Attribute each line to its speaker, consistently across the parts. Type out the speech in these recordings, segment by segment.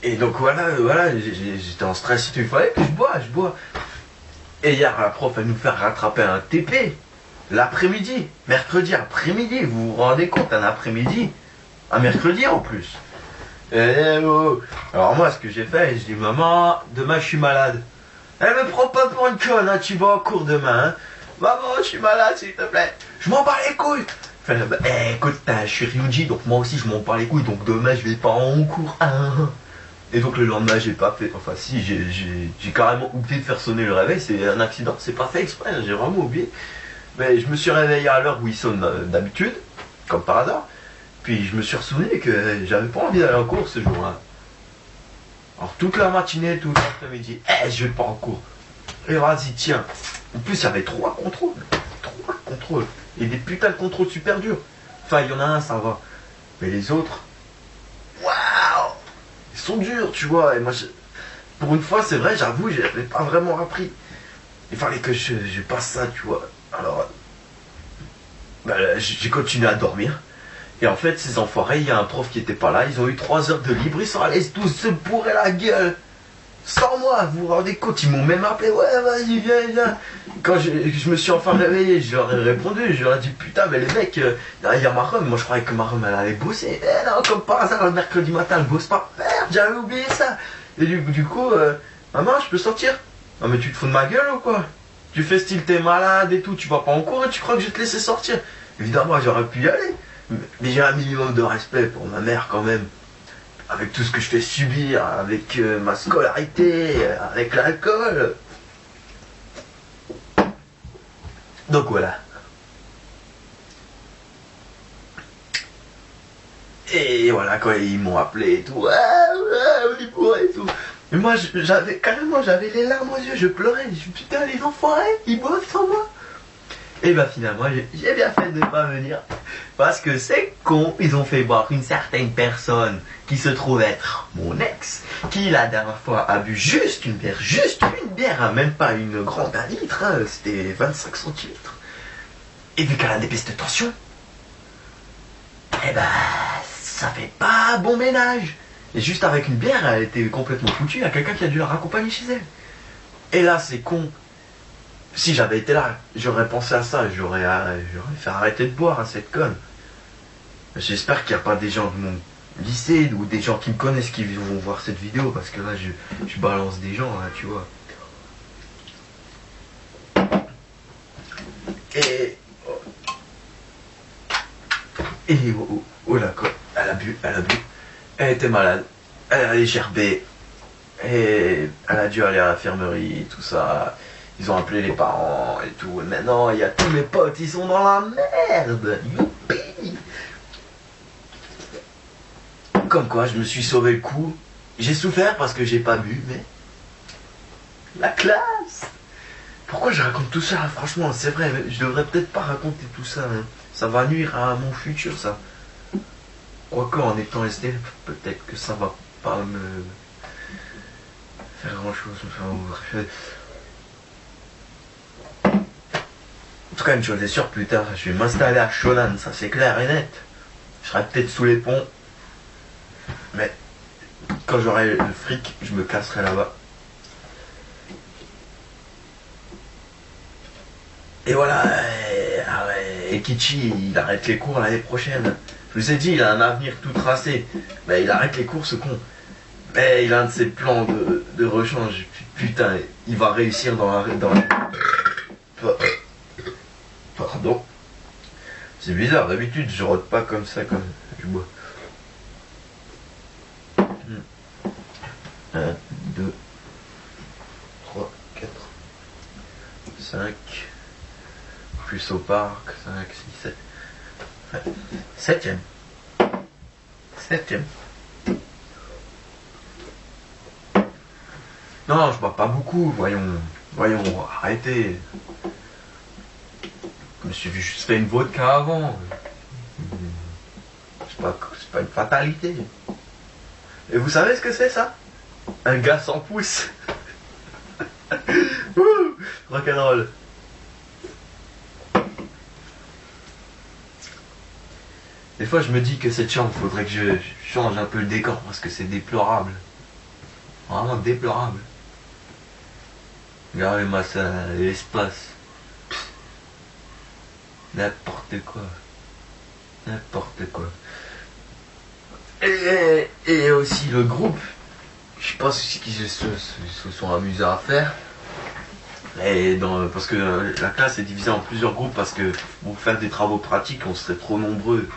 Speaker 1: Et donc voilà, j'étais en stress et tout, il fallait que je bois. Et hier, la prof, elle nous fait rattraper un TP. L'après-midi, mercredi après-midi, vous vous rendez compte, un après-midi, un mercredi en plus. Alors moi, ce que j'ai fait, je dis, maman, demain je suis malade. Elle me prend pas pour une conne, hein, tu vas en cours demain. Hein. Maman, je suis malade, s'il te plaît. Je m'en bats les couilles. Enfin, écoute, je suis Ryuji, donc moi aussi je m'en bats les couilles, donc demain je vais pas en cours. Hein. Et donc le lendemain, j'ai pas fait, enfin si, j'ai carrément oublié de faire sonner le réveil, c'est un accident, c'est pas fait exprès, j'ai vraiment oublié. Mais je me suis réveillé à l'heure où il sonne d'habitude, comme par hasard. Puis je me suis souvenu que j'avais pas envie d'aller en cours ce jour-là. Alors toute la matinée, tout l'après-midi, je vais pas en cours. Et vas-y, tiens. En plus, il y avait 3 contrôles. 3 contrôles. Et des putains de contrôles super durs. Enfin, il y en a un, ça va. Mais les autres, waouh, ils sont durs, tu vois. Et moi, pour une fois, c'est vrai, j'avoue, j'avais pas vraiment appris. Il fallait que je passe ça, tu vois. Alors, j'ai continué à dormir. Et en fait, ces enfoirés, il y a un prof qui était pas là, ils ont eu 3 heures de libre, ils sont allés tous se bourrer la gueule. Sans moi, vous vous rendez compte, ils m'ont même appelé, ouais, vas-y, viens. Quand je me suis enfin réveillé, je leur ai répondu, je leur ai dit, putain, mais les mecs, il y a Marom, moi je croyais que Marom, elle allait bosser. Eh non, comme par hasard, le mercredi matin, elle bosse pas. Merde, j'avais oublié ça. Et du coup, maman, je peux sortir? Non, mais tu te fous de ma gueule ou quoi? Tu fais style, t'es malade et tout, tu vas pas en cours et tu crois que je vais te laisser sortir? Évidemment, j'aurais pu y aller. Mais j'ai un minimum de respect pour ma mère quand même. Avec tout ce que je fais subir, avec ma scolarité, avec l'alcool. Donc voilà. Et voilà, quand ils m'ont appelé et tout, ouais, on est bourré et tout. Mais moi, j'avais les larmes aux yeux, je pleurais. Je me suis dit, putain, les enfoirés, ils bossent sans moi. Et bah finalement, j'ai bien fait de ne pas venir. Parce que c'est con, ils ont fait boire une certaine personne qui se trouve être mon ex, qui la dernière fois a bu juste une bière, hein, même pas une grande 1 litre, hein, c'était 25 centilitres. Et vu qu'elle a des pistes de tension, eh ben, ça fait pas bon ménage. Et juste avec une bière, elle était complètement foutue, il y a quelqu'un qui a dû la raccompagner chez elle. Et là, c'est con. Si j'avais été là, j'aurais pensé à ça, j'aurais fait arrêter de boire à cette conne. J'espère qu'il n'y a pas des gens de mon lycée ou des gens qui me connaissent qui vont voir cette vidéo, parce que là je balance des gens, là, tu vois. Et oh là quoi, elle a bu, elle était malade, elle allait gerber, et elle a dû aller à l'infirmerie, tout ça. Ils ont appelé les parents et tout. Et maintenant, il y a tous mes potes, ils sont dans la merde. Youpi. Comme quoi, je me suis sauvé le coup. J'ai souffert parce que j'ai pas bu, mais... La classe. Pourquoi je raconte tout ça? Franchement, c'est vrai, je devrais peut-être pas raconter tout ça. Hein. Ça va nuire à mon futur, ça. Quoique, en étant SDF, peut-être que ça va pas me... faire grand-chose. Enfin, en tout cas, une chose est sûre, plus tard, je vais m'installer à Shonan, ça c'est clair et net. Je serai peut-être sous les ponts, mais quand j'aurai le fric, je me casserai là-bas. Et voilà, et Kichi, il arrête les cours l'année prochaine. Je vous ai dit, il a un avenir tout tracé. Mais il arrête les cours, ce con. Mais il a un de ses plans de rechange. Putain, il va réussir dans la... Pardon. C'est bizarre, d'habitude je rote pas comme ça quand je bois. 1, 2, 3, 4, 5, plus au parc, 5, 6, 7. 7ème. 7ème. Non, je bois pas beaucoup, voyons, arrêtez. Je me suis juste fait une vodka avant. C'est pas une fatalité. Et vous savez ce que c'est ça? Un gars sans pouce. Rock'n'roll. Des fois je me dis que cette chambre, faudrait que je change un peu le décor parce que c'est déplorable. Vraiment déplorable. Regardez-moi ça, l'espace. N'importe quoi. N'importe quoi. Et aussi le groupe. Je pense ce qu'ils se sont amusés à faire. Parce que la classe est divisée en plusieurs groupes parce que pour faire des travaux pratiques, on serait trop nombreux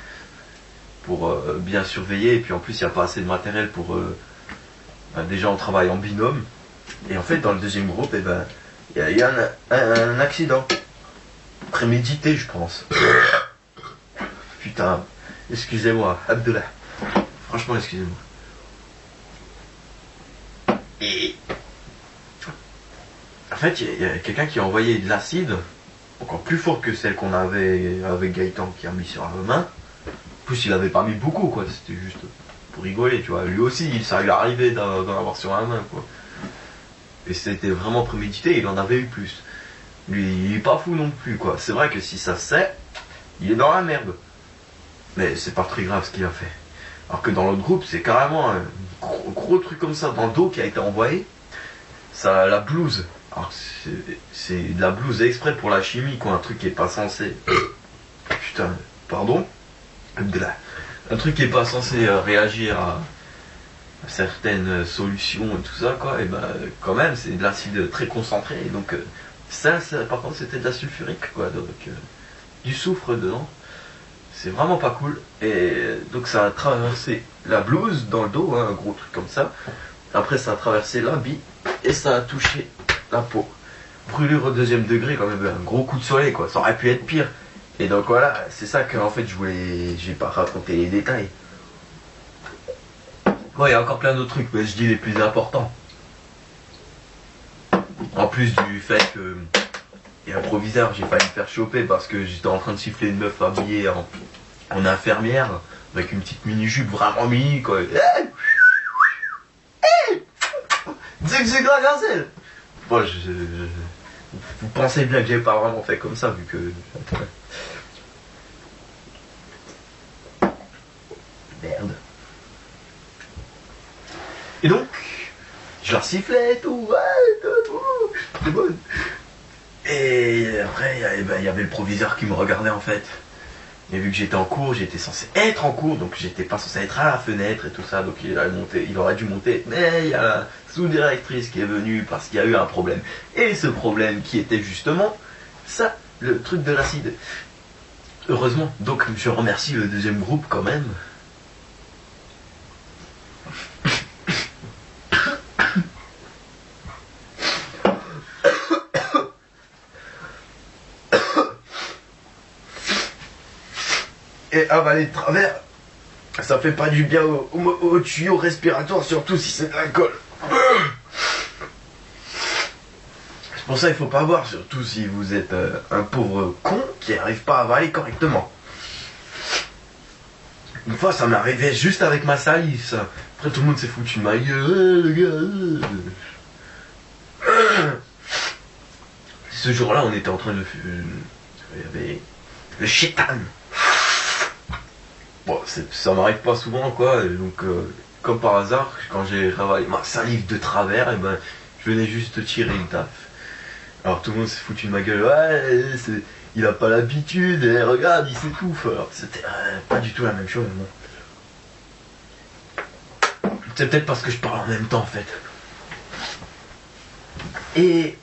Speaker 1: pour bien surveiller. Et puis en plus, il n'y a pas assez de matériel pour... déjà, on travaille en binôme. Et en fait, dans le deuxième groupe, il y a un accident. Prémédité, je pense. Putain, excusez-moi, Abdullah. Franchement, excusez-moi. Et... En fait, il y a quelqu'un qui a envoyé de l'acide, encore plus fort que celle qu'on avait avec Gaëtan qui a mis sur la main. En plus, il avait pas mis beaucoup, quoi. C'était juste pour rigoler, tu vois. Lui aussi, ça lui arrivait d'en avoir sur la main, quoi. Et c'était vraiment prémédité, il en avait eu plus. Lui, il est pas fou non plus, quoi. C'est vrai que si ça se sait, il est dans la merde. Mais c'est pas très grave ce qu'il a fait. Alors que dans l'autre groupe, c'est carrément un gros truc comme ça dans le dos qui a été envoyé. Ça, la blouse. Alors c'est de la blouse exprès pour la chimie, quoi. Un truc qui est pas censé... Putain, pardon. Un truc qui est pas censé réagir à certaines solutions et tout ça, quoi. Et quand même, c'est de l'acide très concentré. Et donc, ça, par contre, c'était de la sulfurique, quoi. Donc, du soufre dedans. C'est vraiment pas cool. Et donc, ça a traversé la blouse dans le dos, hein, un gros truc comme ça. Après, ça a traversé l'habit et ça a touché la peau. Brûlure au 2e degré, quand même, un gros coup de soleil, quoi. Ça aurait pu être pire. Et donc voilà, c'est ça que en fait j'ai pas raconté les détails. Bon, il y a encore plein d'autres trucs, mais je dis les plus importants. En plus du fait que il y a un proviseur, j'ai failli me faire choper parce que j'étais en train de siffler une meuf habillée en infirmière avec une petite mini-jupe vraiment mini, quoi. Dis que c'est Gragacel. Bon, vous pensez bien que j'ai pas vraiment fait comme ça, vu que... Merde. Et donc, je leur sifflais et tout, ouais, c'est bon. Et après, il y avait le proviseur qui me regardait en fait. Et vu que j'étais en cours, j'étais censé être en cours, donc j'étais pas censé être à la fenêtre et tout ça, donc il aurait dû monter. Mais il y a la sous-directrice qui est venue parce qu'il y a eu un problème. Et ce problème qui était justement ça, le truc de l'acide. Heureusement, donc je remercie le deuxième groupe quand même. Et avaler de travers, ça fait pas du bien au tuyau respiratoire, surtout si c'est de l'alcool. C'est pour ça qu'il faut pas boire, surtout si vous êtes un pauvre con qui arrive pas à avaler correctement. Une fois, ça m'est arrivé juste avec ma salive, ça. Après, tout le monde s'est foutu de ma gueule, le gars. Ce jour-là, on était en train de... Il y avait le chétan. Bon, ça m'arrive pas souvent, quoi. Et donc, comme par hasard, quand j'ai ravalé ma salive de travers, et je venais juste tirer le taf. Alors tout le monde s'est foutu de ma gueule. Ouais, il a pas l'habitude. Et regarde, il s'étouffe. Alors c'était pas du tout la même chose. Bon. C'est peut-être parce que je parle en même temps, en fait. Et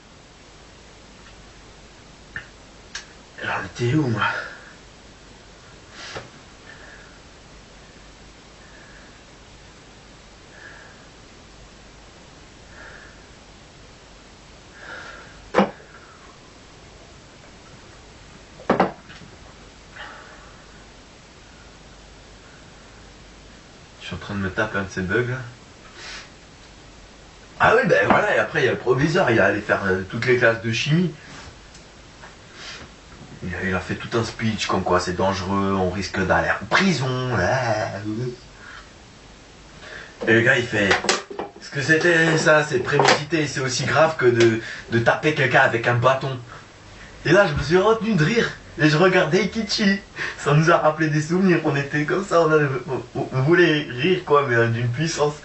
Speaker 1: j'en étais où, moi? Je suis en train de me taper un de ces bugs là. Ah oui, ben voilà, et après il y a le proviseur, il est allé faire toutes les classes de chimie. Il a fait tout un speech comme quoi c'est dangereux, on risque d'aller en prison. Et le gars il fait... Est-ce que c'était ça, c'est prémédité, c'est aussi grave que de taper quelqu'un avec un bâton. Et là je me suis retenu de rire. Et je regardais Ikichi. Ça nous a rappelé des souvenirs. On était comme ça, on voulait rire quoi, mais d'une puissance.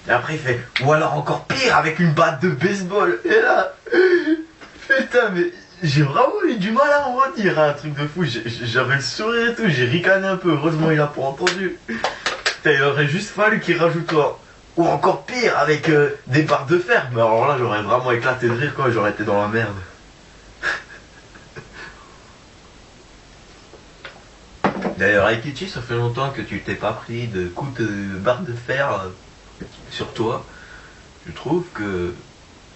Speaker 1: Et après il fait, ou alors encore pire avec une batte de baseball. Et là, putain, mais j'ai vraiment eu du mal à en redire, hein, un truc de fou. J'avais le sourire et tout, j'ai ricané un peu. Heureusement il a pas entendu. Putain, il aurait juste fallu qu'il rajoute quoi. Ou encore pire avec des barres de fer. Mais alors là j'aurais vraiment éclaté de rire quoi, j'aurais été dans la merde. D'ailleurs, Aikichi, ça fait longtemps que tu t'es pas pris de coups de barre de fer sur toi. Je trouve que